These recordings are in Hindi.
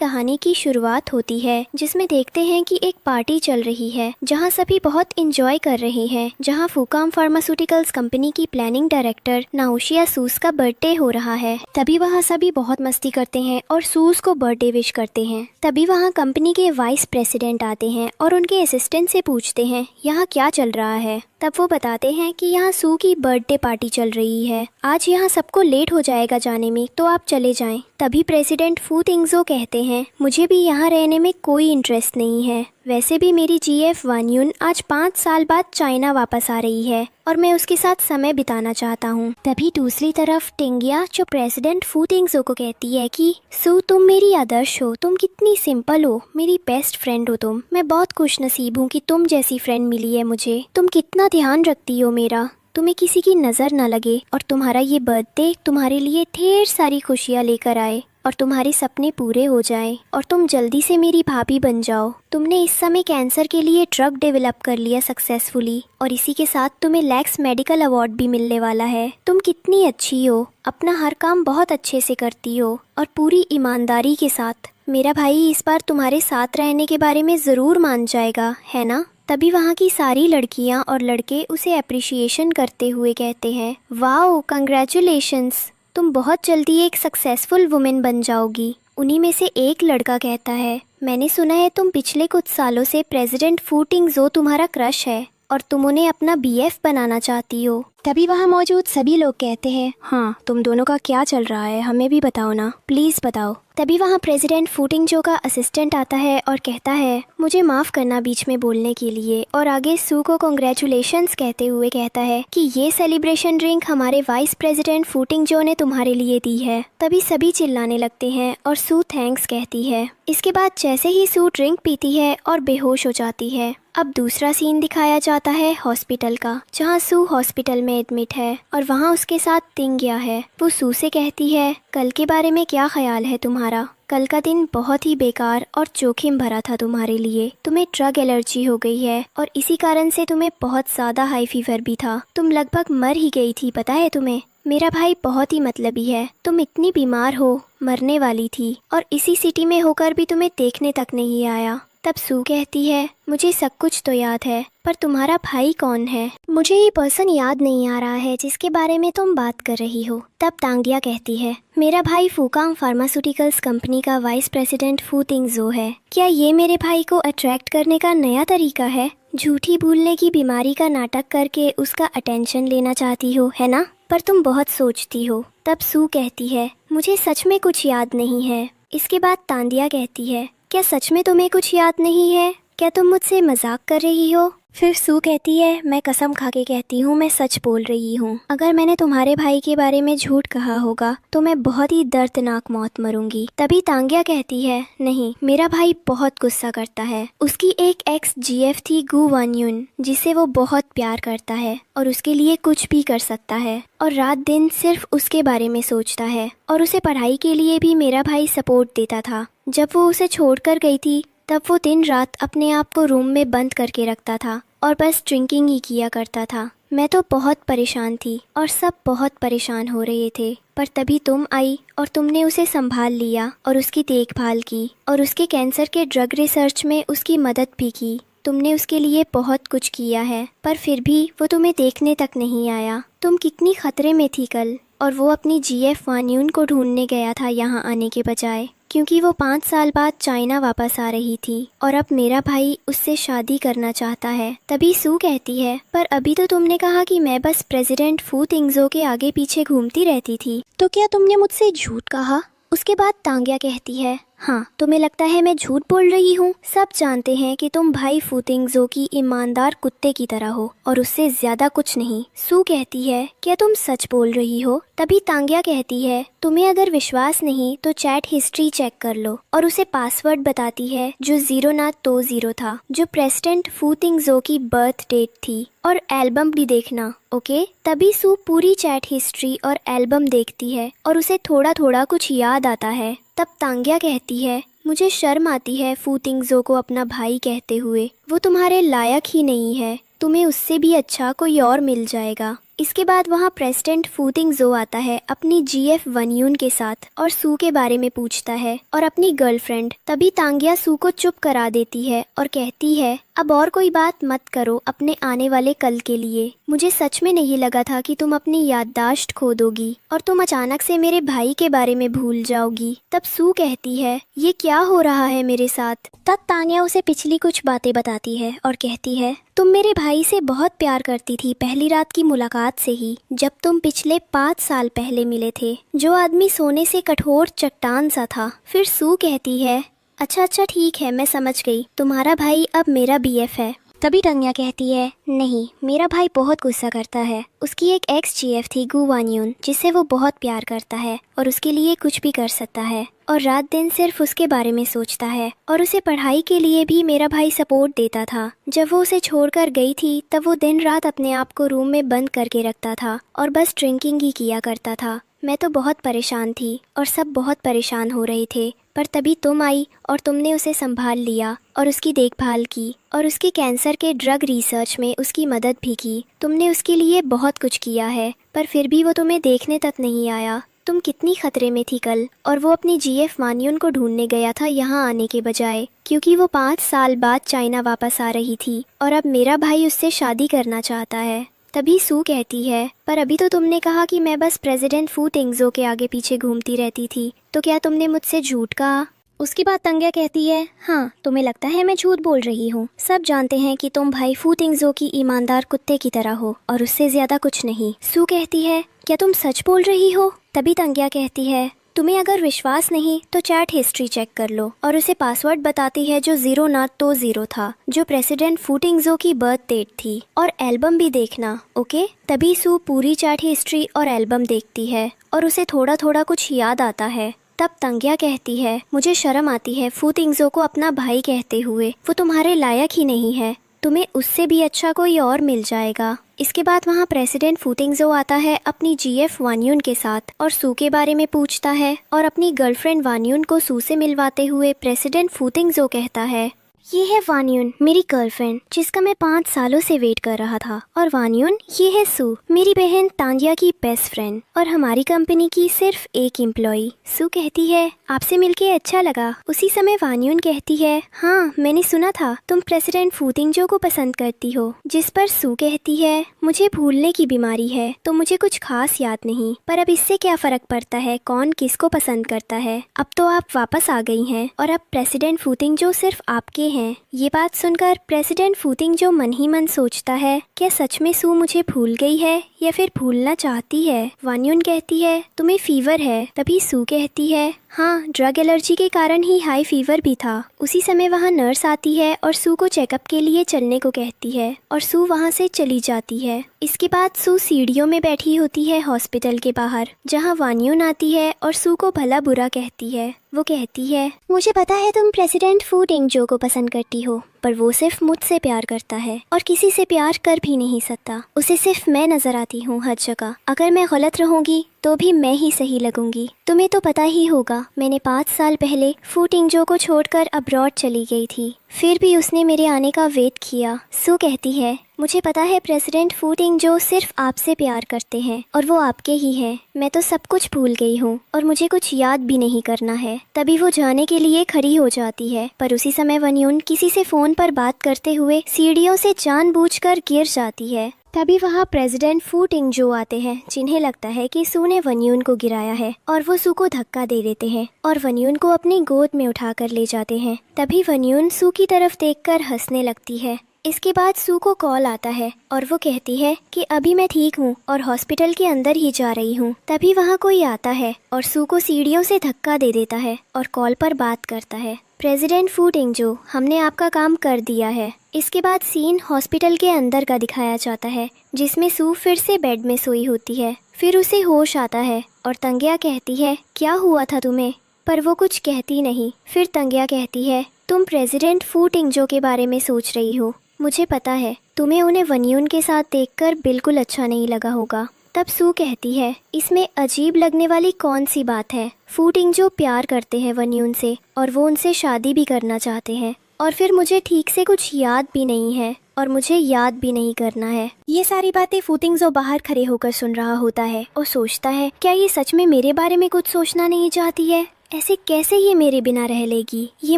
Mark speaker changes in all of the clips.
Speaker 1: कहानी की शुरुआत होती है जिसमें देखते हैं कि एक पार्टी चल रही है जहां सभी बहुत इंजॉय कर रहे हैं, जहां फूकाम फार्मास्यूटिकल्स कंपनी की प्लानिंग डायरेक्टर नाओशिया सूस का बर्थडे हो रहा है। तभी वहां सभी बहुत मस्ती करते हैं और सूस को बर्थडे विश करते हैं। तभी वहां कंपनी के वाइस प्रेसिडेंट आते हैं और उनके असिस्टेंट से पूछते हैं यहाँ क्या चल रहा है। तब वो बताते हैं कि यहाँ सू की बर्थडे पार्टी चल रही है, आज यहाँ सबको लेट हो जाएगा जाने में, तो आप चले जाएं। तभी प्रेसिडेंट फू तिंगजो कहते हैं मुझे भी यहाँ रहने में कोई इंटरेस्ट नहीं है, वैसे भी मेरी जीएफ वान्यून आज 5 साल बाद चाइना वापस आ रही है और मैं उसके साथ समय बिताना चाहता हूँ। तभी दूसरी तरफ टिंगिया जो प्रेसिडेंट फू तिंगजो को कहती है कि सू तुम मेरी आदर्श हो, तुम कितनी सिंपल हो, मेरी बेस्ट फ्रेंड हो तुम, मैं बहुत खुश नसीब हूँ कि तुम जैसी फ्रेंड मिली है मुझे, तुम कितना ध्यान रखती हो मेरा, तुम्हें किसी की नज़र न लगे और तुम्हारा ये बर्थडे तुम्हारे लिए ढेर सारी खुशियाँ लेकर आए और तुम्हारे सपने पूरे हो जाएं और तुम जल्दी से मेरी भाभी बन जाओ। तुमने इस समय कैंसर के लिए ड्रग डेवलप कर लिया सक्सेसफुली और इसी के साथ तुम्हें लैक्स मेडिकल अवार्ड भी मिलने वाला है। तुम कितनी अच्छी हो, अपना हर काम बहुत अच्छे से करती हो और पूरी ईमानदारी के साथ। मेरा भाई इस बार तुम्हारे साथ रहने के बारे में ज़रूर मान जाएगा, है ना? तभी वहाँ की सारी लड़कियाँ और लड़के उसे अप्रिशिएशन करते हुए कहते हैं वाओ कंग्रेचुलेशंस, तुम बहुत जल्दी एक सक्सेसफुल वुमेन बन जाओगी। उन्हीं में से एक लड़का कहता है मैंने सुना है तुम पिछले कुछ सालों से प्रेसिडेंट फू तिंगजो तुम्हारा क्रश है और तुम उन्हें अपना बीएफ बनाना चाहती हो। तभी वहाँ मौजूद सभी लोग कहते हैं हाँ, तुम दोनों का क्या चल रहा है, हमें भी बताओ ना, प्लीज़ बताओ। तभी वहाँ प्रेसिडेंट फू तिंगजो का असिस्टेंट आता है और कहता है मुझे माफ़ करना बीच में बोलने के लिए, और आगे सू को कॉन्ग्रेचुलेशंस कहते हुए कहता है कि ये सेलिब्रेशन ड्रिंक हमारे वाइस प्रेसिडेंट फू तिंगजो ने तुम्हारे लिए दी है। तभी सभी चिल्लाने लगते हैं और सू थैंक्स कहती है। इसके बाद जैसे ही सू ड्रिंक पीती है और बेहोश हो जाती है। अब दूसरा सीन दिखाया जाता है हॉस्पिटल का, जहाँ सू हॉस्पिटल में एडमिट है और वहाँ उसके साथ तिंगिया है। वो सू से कहती है कल के बारे में क्या ख्याल है तुम्हारा? कल का दिन बहुत ही बेकार और जोखिम भरा था तुम्हारे लिए, तुम्हें ड्रग एलर्जी हो गई है और इसी कारण से तुम्हें बहुत ज़्यादा हाई फीवर भी था, तुम लगभग मर ही गई थी, पता है तुम्हें? मेरा भाई बहुत ही मतलबी है, तुम इतनी बीमार हो, मरने वाली थी और इसी सिटी में होकर भी तुम्हें देखने तक नहीं आया। तब सू कहती है मुझे सब कुछ तो याद है, पर तुम्हारा भाई कौन है? मुझे ये पर्सन याद नहीं आ रहा है जिसके बारे में तुम बात कर रही हो। तब तांगिया कहती है मेरा भाई फूकाम फार्मास्यूटिकल्स कंपनी का वाइस प्रेसिडेंट फू तिंगजो है। क्या ये मेरे भाई को अट्रैक्ट करने का नया तरीका है? झूठी भूलने की बीमारी का नाटक करके उसका अटेंशन लेना चाहती हो, है ना? पर तुम बहुत सोचती हो। तब सू कहती है मुझे सच में कुछ याद नहीं है। इसके बाद तांदिया कहती है क्या सच में तुम्हें कुछ याद नहीं है? क्या तुम मुझसे मजाक कर रही हो? फिर सू कहती है मैं कसम खा के कहती हूँ मैं सच बोल रही हूँ, अगर मैंने तुम्हारे भाई के बारे में झूठ कहा होगा तो मैं बहुत ही दर्दनाक मौत मरूंगी। तभी तांगिया कहती है नहीं, मेरा भाई बहुत गुस्सा करता है। उसकी एक एक्स जीएफ थी गु वान्यून, जिसे वो बहुत प्यार करता है और उसके लिए कुछ भी कर सकता है और रात दिन सिर्फ उसके बारे में सोचता है और उसे पढ़ाई के लिए भी मेरा भाई सपोर्ट देता था। जब वो उसे छोड़कर गई थी तब वो दिन रात अपने आप को रूम में बंद करके रखता था और बस ड्रिंकिंग ही किया करता था। मैं तो बहुत परेशान थी और सब बहुत परेशान हो रहे थे, पर तभी तुम आई और तुमने उसे संभाल लिया और उसकी देखभाल की और उसके कैंसर के ड्रग रिसर्च में उसकी मदद भी की। तुमने उसके लिए बहुत कुछ किया है, पर फिर भी वो तुम्हें देखने तक नहीं आया। तुम कितनी खतरे में थी कल, और वो अपनी जीएफ वान्यून को ढूंढने गया था यहाँ आने के बजाय, क्योंकि वो 5 साल बाद चाइना वापस आ रही थी और अब मेरा भाई उससे शादी करना चाहता है। तभी सू कहती है पर अभी तो तुमने कहा कि मैं बस प्रेसिडेंट फू तिंगजो के आगे पीछे घूमती रहती थी, तो क्या तुमने मुझसे झूठ कहा? उसके बाद तांगिया कहती है हाँ, तुम्हें लगता है मैं झूठ बोल रही हूँ? सब जानते हैं कि तुम भाई फू तिंगजो की ईमानदार कुत्ते की तरह हो और उससे ज्यादा कुछ नहीं। सू कहती है क्या तुम सच बोल रही हो? तभी तांगिया कहती है तुम्हें अगर विश्वास नहीं तो चैट हिस्ट्री चेक कर लो, और उसे पासवर्ड बताती है जो 0 ना तो 0 था, जो प्रेसिडेंट फू तिंगजो की बर्थ डेट थी, और एल्बम भी देखना, ओके? तभी सू पूरी चैट हिस्ट्री और एल्बम देखती है और उसे थोड़ा थोड़ा कुछ याद आता है। तब तांगिया कहती है मुझे शर्म आती है फू तिंगजो को अपना भाई कहते हुए, वो तुम्हारे लायक ही नहीं है, तुम्हें उससे भी अच्छा कोई और मिल जाएगा। इसके बाद वहाँ प्रेसिडेंट फू टिंगजो आता है अपनी GF वनयून के साथ और सू के बारे में पूछता है और अपनी गर्लफ्रेंड। तभी तांग्या सू को चुप करा देती है और कहती है अब और कोई बात मत करो अपने आने वाले कल के लिए। मुझे सच में नहीं लगा था कि तुम अपनी याददाश्त खो दोगी और तुम अचानक से मेरे भाई के बारे में भूल जाओगी। तब सू कहती है ये क्या हो रहा है मेरे साथ। तब तान्या उसे पिछली कुछ बातें बताती है और कहती है तुम मेरे भाई से बहुत प्यार करती थी पहली रात की मुलाकात से ही, जब तुम पिछले 5 साल पहले मिले थे। जो आदमी सोने से कठोर चट्टान सा था। फिर सू कहती है अच्छा ठीक है, मैं समझ गई, तुम्हारा भाई अब मेरा BF है। तभी तान्या कहती है नहीं, मेरा भाई बहुत गुस्सा करता है। उसकी एक एक्स GF थी गू वनयून, जिससे वो बहुत प्यार करता है और उसके लिए कुछ भी कर सकता है और रात दिन सिर्फ उसके बारे में सोचता है। और उसे पढ़ाई के लिए भी मेरा भाई सपोर्ट देता था। जब वो उसे छोड़कर गई थी तब वो दिन रात अपने आप को रूम में बंद करके रखता था और बस ड्रिंकिंग ही किया करता था। मैं तो बहुत परेशान थी और सब बहुत परेशान हो रहे थे, पर तभी तुम आई और तुमने उसे संभाल लिया और उसकी देखभाल की और उसके कैंसर के ड्रग रिसर्च में उसकी मदद भी की। तुमने उसके लिए बहुत कुछ किया है, पर फिर भी वो तुम्हें देखने तक नहीं आया। तुम कितनी खतरे में थी कल। और वो अपनी GF वनयून को ढूंढने गया था यहाँ आने के बजाय, क्योंकि वो 5 साल बाद चाइना वापस आ रही थी और अब मेरा भाई उससे शादी करना चाहता है। तभी सू कहती है पर अभी तो तुमने कहा कि मैं बस प्रेसिडेंट फू टिंगजो के आगे पीछे घूमती रहती थी, तो क्या तुमने मुझसे झूठ कहा। उसके बाद तांग्या कहती है हाँ, तुम्हें लगता है मैं झूठ बोल रही हूँ। सब जानते हैं कि तुम भाई फू टिंगजो की ईमानदार कुत्ते की तरह हो और उससे ज्यादा कुछ नहीं। सू कहती है क्या तुम सच बोल रही हो। तभी तांग्या कहती है तुम्हें अगर विश्वास नहीं तो चैट हिस्ट्री चेक कर लो, और उसे पासवर्ड बताती है जो 0 ना तो 0 था, जो प्रेसिडेंट फू टिंगजो की बर्थ डेट थी। और एल्बम भी देखना, ओके। तभी सू पूरी चैट हिस्ट्री और एल्बम देखती है और उसे थोड़ा थोड़ा कुछ याद आता है। तब तांग्या कहती है मुझे शर्म आती है फू टिंगजो को अपना भाई कहते हुए, वो तुम्हारे लायक ही नहीं है, तुम्हें उससे भी अच्छा कोई और मिल जाएगा। इसके बाद वहाँ प्रेसिडेंट फू टिंगजो आता है अपनी GF वनयून के साथ और सू के बारे में पूछता है और अपनी गर्लफ्रेंड वनयून को सू से मिलवाते हुए प्रेसिडेंट फू टिंगजो कहता है ये है वनयून, मेरी गर्लफ्रेंड, जिसका मैं 5 सालों से वेट कर रहा था। और वनयून, ये है सू, मेरी बहन तांग्या की बेस्ट फ्रेंड और हमारी कंपनी की सिर्फ एक एम्प्लॉई। सू कहती है आपसे मिलके अच्छा लगा। उसी समय वनयून कहती है हाँ, मैंने सुना था तुम प्रेसिडेंट फू टिंगजो को पसंद करती हो। जिस पर सू कहती है मुझे भूलने की बीमारी है तो मुझे कुछ खास याद नहीं, पर अब इससे क्या फर्क पड़ता है कौन किसको पसंद करता है। अब तो आप वापस आ गई हैं और अब प्रेसिडेंट फू टिंगजो सिर्फ आपके हैं। ये बात सुनकर प्रेसिडेंट फू टिंगजो मन ही मन सोचता है क्या सच में सू मुझे भूल गई है या फिर भूलना चाहती है। वनयून कहती है तुम्हें फीवर है। तभी सू कहती है हाँ, ड्रग एलर्जी के कारण ही हाई फीवर भी था। उसी समय वहाँ नर्स आती है और सू को चेकअप के लिए चलने को कहती है और सू वहाँ से चली जाती है। इसके बाद सू सीढ़ियों में बैठी होती है हॉस्पिटल के बाहर, जहाँ वनयून आती है और सू को भला बुरा कहती है। वो कहती है मुझे पता है तुम प्रेसिडेंट फू टिंगजो को पसंद करती हो, पर वो सिर्फ मुझसे प्यार करता है और किसी से प्यार कर भी नहीं सकता। उसे सिर्फ मैं नजर आती हूँ हर जगह। अगर मैं गलत रहूंगी तो भी मैं ही सही लगूंगी। तुम्हें तो पता ही होगा मैंने 5 साल पहले फू टिंगजो को छोड़कर अब्रॉड चली गई थी, फिर भी उसने मेरे आने का वेट किया। सू कहती है मुझे पता है प्रेसिडेंट फू टिंगजो सिर्फ आपसे प्यार करते हैं और वो आपके ही हैं। मैं तो सब कुछ भूल गई हूँ और मुझे कुछ याद भी नहीं करना है। तभी वो जाने के लिए खड़ी हो जाती है, पर उसी समय वनयून किसी से फोन पर बात करते हुए सीढ़ियों से जानबूझकर गिर जाती है। तभी वहाँ प्रेसिडेंट फू टिंगजो आते हैं, जिन्हें लगता है कि सू ने वनयून को गिराया है और वो सू को धक्का दे देते हैं और वनयून को अपनी गोद में उठाकर ले जाते हैं। तभी वनयून सू की तरफ देखकर हंसने लगती है। इसके बाद सू को कॉल आता है और वो कहती है कि अभी मैं ठीक हूँ और हॉस्पिटल के अंदर ही जा रही हूँ। तभी वहाँ कोई आता है और सू को सीढ़ियों से धक्का दे देता है और कॉल पर बात करता है प्रेसिडेंट फू टिंगजो, हमने आपका काम कर दिया है। इसके बाद सीन हॉस्पिटल के अंदर का दिखाया जाता है, जिसमें सू फिर से बेड में सोई होती है। फिर उसे होश आता है और तांग्या कहती है क्या हुआ था तुम्हें, पर वो कुछ कहती नहीं। फिर तांग्या कहती है तुम प्रेसिडेंट फू टिंगजो के बारे में सोच रही हो, मुझे पता है तुम्हें उन्हें वनयून के साथ देखकर बिल्कुल अच्छा नहीं लगा होगा। तब सू कहती है इसमें अजीब लगने वाली कौन सी बात है, फू टिंगजो प्यार करते हैं वनयून से और वो उनसे शादी भी करना चाहते हैं, और फिर मुझे ठीक से कुछ याद भी नहीं है और मुझे याद भी नहीं करना है। ये सारी बातें फूतिंग्जो बाहर खड़े होकर सुन रहा होता है और सोचता है, क्या ये सच में मेरे बारे में कुछ सोचना नहीं चाहती है? ऐसे कैसे ये मेरे बिना रह लेगी? ये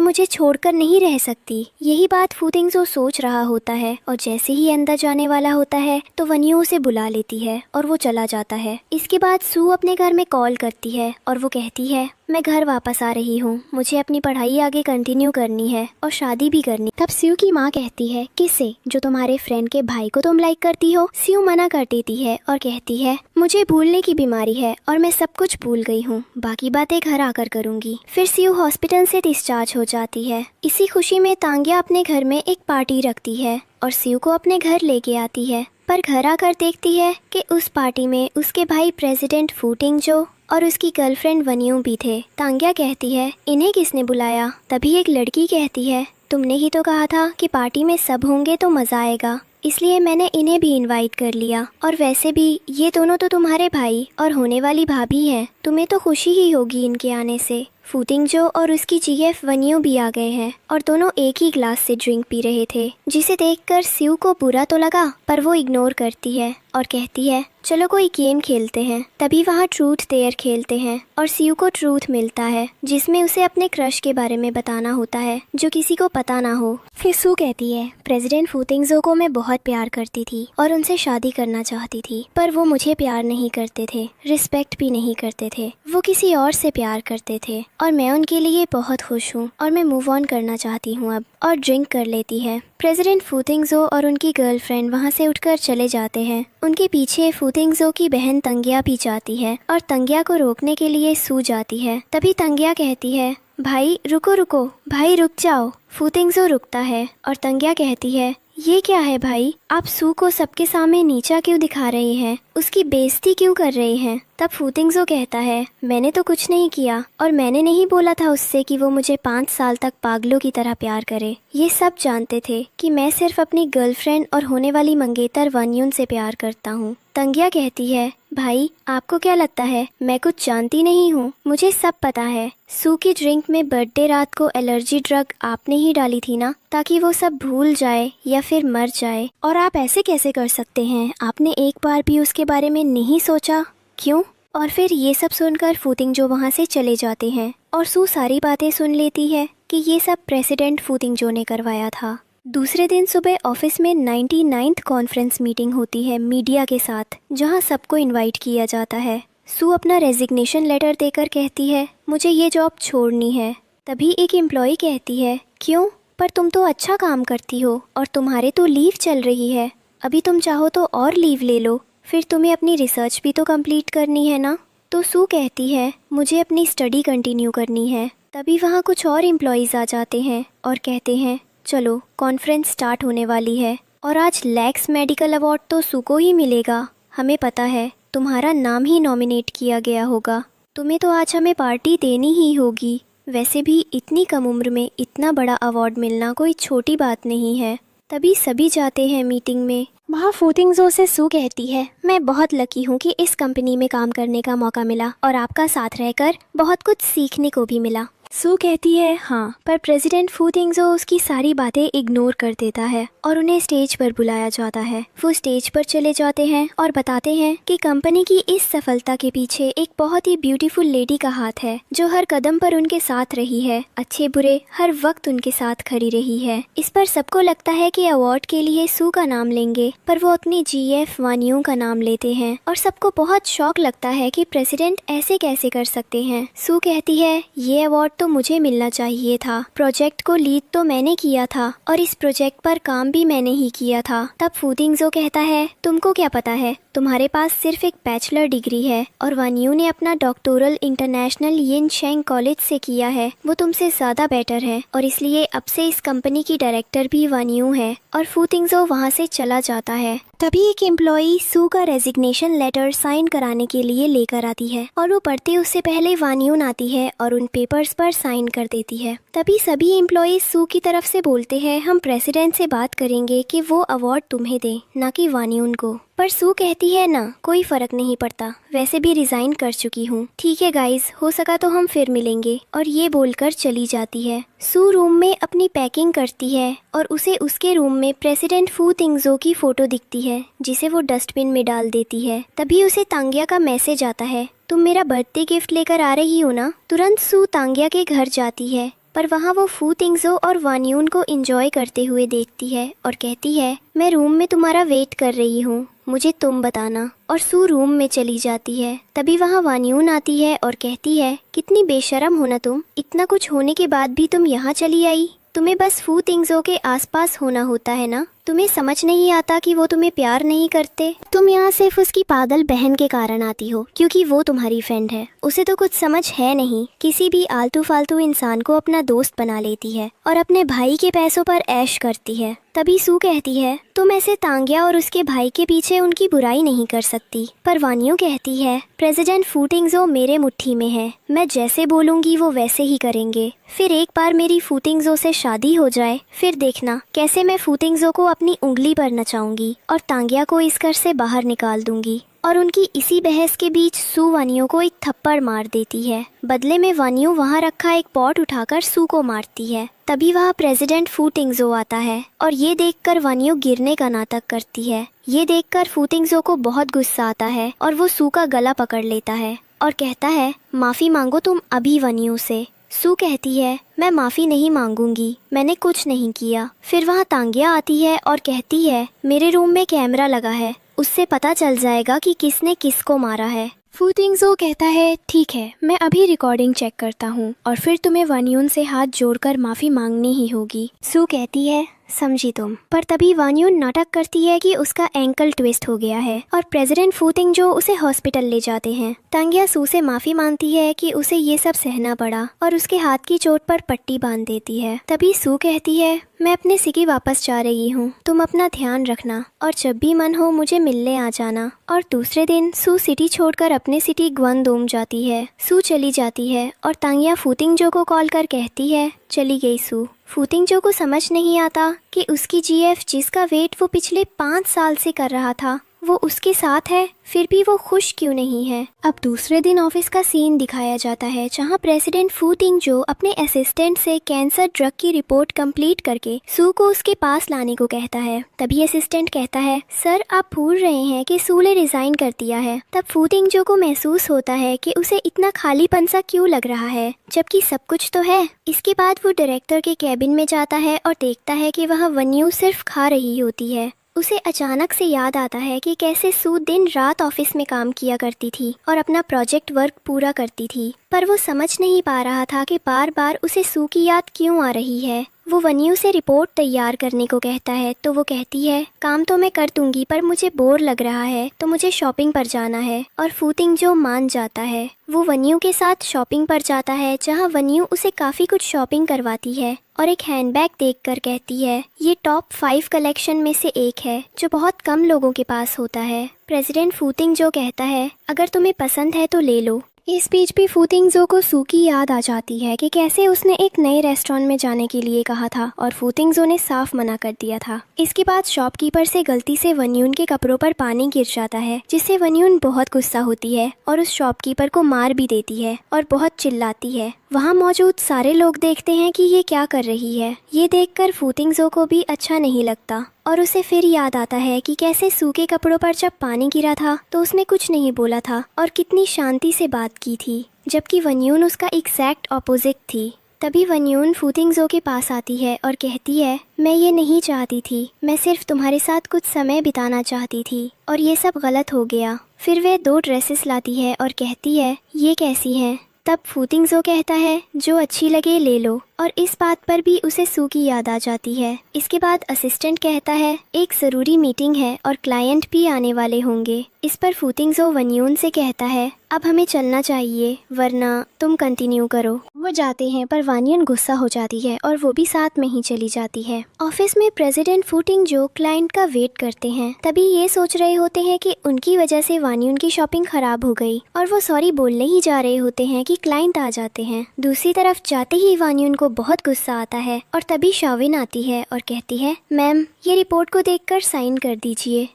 Speaker 1: मुझे छोड़कर नहीं रह सकती। यही बात फूतिंग्जो सोच रहा होता है और जैसे ही अंदर जाने वाला होता है तो वनियो उसे बुला लेती है और वो चला जाता है। इसके बाद सू अपने घर में कॉल करती है और वो कहती है, मैं घर वापस आ रही हूँ, मुझे अपनी पढ़ाई आगे कंटिन्यू करनी है और शादी भी करनी। तब स्यू की माँ कहती है, किससे? जो तुम्हारे फ्रेंड के भाई को तुम लाइक करती हो? स्यू मना कर देती है और कहती है, मुझे भूलने की बीमारी है और मैं सब कुछ भूल गई हूँ, बाकी बातें घर आकर करूँगी। फिर स्यू हॉस्पिटल से डिस्चार्ज हो जाती है। इसी खुशी में तांग्या अपने घर में एक पार्टी रखती है और स्यू को अपने घर लेके आती है, पर घर आकर देखती है कि उस पार्टी में उसके भाई प्रेसिडेंट फूतिंग्जो और उसकी गर्लफ्रेंड वनियो भी थे। तांग्या कहती है, इन्हें किसने बुलाया? तभी एक लड़की कहती है, तुमने ही तो कहा था कि पार्टी में सब होंगे तो मजा आएगा, इसलिए मैंने इन्हें भी इनवाइट कर लिया। और वैसे भी ये दोनों तो तुम्हारे भाई और होने वाली भाभी हैं, तुम्हें तो खुशी ही होगी इनके आने से। फूतिंग्जो और उसकी जीएफ वनियो भी आ गए हैं और दोनों एक ही ग्लास से ड्रिंक पी रहे थे, जिसे देखकर स्यू को बुरा तो लगा, पर वो इग्नोर करती है और कहती है, चलो कोई गेम खेलते हैं। तभी वहाँ ट्रूथ डेयर खेलते हैं और स्यू को ट्रूथ मिलता है, जिसमें उसे अपने क्रश के बारे में बताना होता है जो किसी को पता ना हो। फिर सू कहती है, प्रेसिडेंट फूतिंग्जो को मैं बहुत प्यार करती थी और उनसे शादी करना चाहती थी, पर वो मुझे प्यार नहीं करते थे, रिस्पेक्ट भी नहीं करते थे, वो किसी और से प्यार करते थे और मैं उनके लिए बहुत खुश हूँ और मैं मूव ऑन करना चाहती हूँ अब। और ड्रिंक कर लेती है। प्रेसिडेंट फूतिंग्जो और उनकी गर्लफ्रेंड वहाँ से उठकर चले जाते हैं। उनके पीछे फूतिंग्जो की बहन तंग्या भी जाती है और तंग्या को रोकने के लिए सू जाती है। तभी तंग्या कहती है, भाई रुको रुको, भाई रुक जाओ। फूतिंग्जो रुकता है और तंग्या कहती है, ये क्या है भाई, आप सू को सबके सामने नीचा क्यों दिखा रहे हैं, उसकी बेइज्जती क्यों कर रहे हैं? तब फूतिंग्जो कहता है, मैंने तो कुछ नहीं किया और मैंने नहीं बोला था उससे कि वो मुझे 5 साल तक पागलों की तरह प्यार करे। ये सब जानते थे कि मैं सिर्फ अपनी गर्लफ्रेंड और होने वाली मंगेतर वनयुन से प्यार करता हूँ। तंग्या कहती है, भाई आपको क्या लगता है मैं कुछ जानती नहीं हूँ? मुझे सब पता है। सू की ड्रिंक में बर्थडे रात को एलर्जी ड्रग आपने ही डाली थी ना, ताकि वो सब भूल जाए या फिर मर जाए। और आप ऐसे कैसे कर सकते हैं? आपने एक बार भी उसके बारे में नहीं सोचा, क्यों? और फिर ये सब सुनकर फूतिंग्जो वहाँ से चले जाते हैं और सू सारी बातें सुन लेती है कि ये सब प्रेसिडेंट फूतिंग्जो ने करवाया था। दूसरे दिन सुबह ऑफिस में 99th कॉन्फ्रेंस मीटिंग होती है मीडिया के साथ, जहां सबको इनवाइट किया जाता है। सू अपना रेजिग्नेशन लेटर देकर कहती है, मुझे ये जॉब छोड़नी है। तभी एक एम्प्लॉय कहती है, क्यों? पर तुम तो अच्छा काम करती हो और तुम्हारे तो लीव चल रही है, अभी तुम चाहो तो और लीव ले लो, फिर तुम्हें अपनी रिसर्च भी तो कंप्लीट करनी है ना। तो सू कहती है, मुझे अपनी स्टडी कंटिन्यू करनी है। तभी वहाँ कुछ और एम्प्लॉयज़ आ जाते हैं और कहते हैं, चलो कॉन्फ्रेंस स्टार्ट होने वाली है और आज लैक्स मेडिकल अवार्ड तो सू को ही मिलेगा। हमें पता है तुम्हारा नाम ही नॉमिनेट किया गया होगा, तुम्हें तो आज हमें पार्टी देनी ही होगी। वैसे भी इतनी कम उम्र में इतना बड़ा अवार्ड मिलना कोई छोटी बात नहीं है। तभी सभी जाते हैं मीटिंग में। वहाँ फूतिंग्जो से सू कहती है, मैं बहुत लकी हूँ कि इस कंपनी में काम करने का मौका मिला और आपका साथ रहकर बहुत कुछ सीखने को भी मिला। सू कहती है, हाँ, पर प्रेसिडेंट फूतिंग्जो उसकी सारी बातें इग्नोर कर देता है और उन्हें स्टेज पर बुलाया जाता है। वो स्टेज पर चले जाते हैं और बताते हैं कि कंपनी की इस सफलता के पीछे एक बहुत ही ब्यूटीफुल लेडी का हाथ है, जो हर कदम पर उनके साथ रही है, अच्छे बुरे हर वक्त उनके साथ खड़ी रही है। इस पर सबको लगता है कि अवार्ड के लिए सू का नाम लेंगे, पर वो अपनी जीएफ वनियो का नाम लेते हैं और सबको बहुत शौक लगता है कि प्रेसिडेंट ऐसे कैसे कर सकते हैं। सू कहती है, ये अवार्ड तो मुझे मिलना चाहिए था, प्रोजेक्ट को लीड तो मैंने किया था और इस प्रोजेक्ट पर काम भी मैंने ही किया था। तब फूतिंग्जो कहता है, तुमको क्या पता है, तुम्हारे पास सिर्फ एक बैचलर डिग्री है और वनियो ने अपना डॉक्टोरल इंटरनेशनल यिनशेंग कॉलेज से किया है, वो तुमसे ज्यादा बेटर है और इसलिए अब से इस कंपनी की डायरेक्टर भी वनियो है। और फूतिंग्जो वहाँ से चला जाता है। तभी एक एम्प्लॉई सू का रेजिग्नेशन लेटर साइन कराने के लिए लेकर आती है और वो पढ़ते उससे पहले वनियो आती है और उन पेपर्स पर पर साइन कर देती है। तभी सभी एम्प्लॉयज सू की तरफ से बोलते हैं हम प्रेसिडेंट से बात करेंगे कि वो अवार्ड तुम्हें दे, ना कि वानियून को। पर सू कहती है ना, कोई फर्क नहीं पड़ता, वैसे भी रिजाइन कर चुकी हूँ। ठीक है गाइस, हो सका तो हम फिर मिलेंगे, और ये बोलकर चली जाती है। सू रूम में अपनी पैकिंग करती है और उसे उसके रूम में प्रेसिडेंट फू तिंगजो की फोटो दिखती है, जिसे वो डस्टबिन में डाल देती है। तभी उसे तांगिया का मैसेज आता है, तुम मेरा बर्थडे गिफ्ट लेकर आ रही हो ना। तुरंत सू तांगिया के घर जाती है, पर वहाँ वो फू तिंगजो और वानियून को एंजॉय करते हुए देखती है और कहती है मैं रूम में तुम्हारा वेट कर रही हूँ, मुझे तुम बताना। और सू रूम में चली जाती है। तभी वहाँ वानियून आती है और कहती है कितनी बेशरम हो ना तुम, इतना कुछ होने के बाद भी तुम यहाँ चली आई। तुम्हें बस फू तिंगजो के आसपास होना होता है ना, तुम्हें समझ नहीं आता कि वो तुम्हें प्यार नहीं करते। तुम यहाँ सिर्फ उसकी पागल बहन के कारण आती हो, क्योंकि वो तुम्हारी फ्रेंड है। उसे तो कुछ समझ है नहीं, किसी भी आलतू फालतू इंसान को अपना दोस्त बना लेती है और अपने भाई के पैसों पर ऐश करती है। तभी सू कहती है तुम ऐसे तांगिया और उसके भाई के पीछे उनकी बुराई नहीं कर सकती। पर वानियो कहती है प्रेसिडेंट फू तिंगजो मेरे मुट्ठी में है, मैं जैसे बोलूंगी वो वैसे ही करेंगे। फिर एक बार मेरी फू तिंगजो से शादी हो जाए, फिर देखना कैसे मैं फू तिंगजो को अपनी उंगली पर नचाऊंगी और तांगिया को इस घर से बाहर निकाल दूंगी। और उनकी इसी बहस के बीच सू वानियो को एक थप्पड़ मार देती है। बदले में वानियो वहाँ रखा एक पॉट उठाकर सू को मारती है। तभी वहाँ प्रेसिडेंट फू तिंगजो आता है और ये देखकर वानियो गिरने का नाटक करती है। ये देखकर फू तिंगजो को बहुत गुस्सा आता है और वो सू का गला पकड़ लेता है और कहता है माफी मांगो तुम अभी वानियो से। सू कहती है मैं माफी नहीं मांगूंगी, मैंने कुछ नहीं किया। फिर वहाँ तांगिया आती है और कहती है मेरे रूम में कैमरा लगा है, उससे पता चल जाएगा कि किसने किसको मारा है। फू तिंगजो कहता है ठीक है, मैं अभी रिकॉर्डिंग चेक करता हूँ और फिर तुम्हें वानियून से हाथ जोड़कर माफी मांगनी ही होगी। सू कहती है समझी तुम। पर तभी वानियून नाटक करती है कि उसका एंकल ट्विस्ट हो गया है और प्रेसिडेंट फू तिंगजो उसे हॉस्पिटल ले जाते हैं। तांगिया सू से माफी मांगती है कि उसे ये सब सहना पड़ा और उसके हाथ की चोट पर पट्टी बांध देती है। तभी सू कहती है मैं अपने सिटी वापस जा रही हूँ, तुम अपना ध्यान रखना और जब भी मन हो मुझे मिलने आ जाना। और दूसरे दिन सू सिटी छोड़कर अपने सिटी ग्वनदोम जाती है। सू चली जाती है और तांगिया फू तिंगजो को कॉल कर कहती है चली गई सू। फू तिंगजो को समझ नहीं आता कि उसकी जीएफ जिसका वेट वो पिछले 5 साल से कर रहा था वो उसके साथ है, फिर भी वो खुश क्यों नहीं है। अब दूसरे दिन ऑफिस का सीन दिखाया जाता है जहां प्रेसिडेंट फू तिंगजो अपने असिस्टेंट से कैंसर ड्रग की रिपोर्ट कंप्लीट करके सू को उसके पास लाने को कहता है। तभी असिस्टेंट कहता है सर आप भूल रहे हैं कि सू ने रिजाइन कर दिया है। तब फू तिंगजो को महसूस होता है कि उसे इतना खालीपन सा क्यों लग रहा है जबकि सब कुछ तो है। इसके बाद वो डायरेक्टर के कैबिन में जाता है और देखता है कि वह वन्यू सिर्फ खा रही होती है। उसे अचानक से याद आता है कि कैसे सू दिन रात ऑफिस में काम किया करती थी और अपना प्रोजेक्ट वर्क पूरा करती थी, पर वो समझ नहीं पा रहा था कि बार बार उसे सू की याद क्यों आ रही है। वो वन्यू से रिपोर्ट तैयार करने को कहता है तो वो कहती है काम तो मैं कर दूंगी पर मुझे बोर लग रहा है तो मुझे शॉपिंग पर जाना है। और फू तिंगजो मान जाता है। वो वन्यू के साथ शॉपिंग पर जाता है जहां वन्यू उसे काफी कुछ शॉपिंग करवाती है और एक हैंडबैग देखकर कहती है ये टॉप 5 कलेक्शन में से एक है जो बहुत कम लोगों के पास होता है। प्रेसिडेंट फू तिंगजो कहता है अगर तुम्हें पसंद है तो ले लो। इस बीच भी फू तिंगजो को सू की याद आ जाती है कि कैसे उसने एक नए रेस्टोरेंट में जाने के लिए कहा था और फू तिंगजो ने साफ मना कर दिया था। इसके बाद शॉपकीपर से गलती से वन्यून के कपड़ों पर पानी गिर जाता है जिससे वन्यून बहुत गुस्सा होती है और उस शॉपकीपर को मार भी देती है और बहुत चिल्लाती है। वहाँ मौजूद सारे लोग देखते हैं कि ये क्या कर रही है। ये देखकर फू तिंगजो को भी अच्छा नहीं लगता और उसे फिर याद आता है कि कैसे सू के कपड़ों पर जब पानी गिरा था तो उसने कुछ नहीं बोला था और कितनी शांति से बात की थी, जबकि वन्यून उसका एग्जैक्ट ऑपोजिट थी। तभी वन्यून फू तिंगजो के पास आती है और कहती है मैं ये नहीं चाहती थी, मैं सिर्फ तुम्हारे साथ कुछ समय बिताना चाहती थी और ये सब गलत हो गया। फिर वह 2 ड्रेसेस लाती है और कहती है ये कैसी हैं। तब फू तिंगजो कहता है जो अच्छी लगे ले लो और इस बात पर भी उसे सू की याद आ जाती है। इसके बाद असिस्टेंट कहता है एक ज़रूरी मीटिंग है और क्लाइंट भी आने वाले होंगे। इस पर फू तिंगजो वन्यून से कहता है अब हमें चलना चाहिए वरना तुम कंटिन्यू करो। वो जाते हैं पर वानियन गुस्सा हो जाती है और वो भी साथ में ही चली जाती है। ऑफिस में प्रेसिडेंट फू टिंगजो क्लाइंट का वेट करते हैं। तभी ये सोच रहे होते हैं कि उनकी वजह से वानियन की शॉपिंग खराब हो गई और वो सॉरी बोलने ही जा रहे होते हैं कि क्लाइंट आ जाते हैं। दूसरी तरफ जाते ही वानियन को बहुत गुस्सा आता है और तभी शाविन आती है और कहती है, मैम ये रिपोर्ट को देखकर साइन कर दीजिए।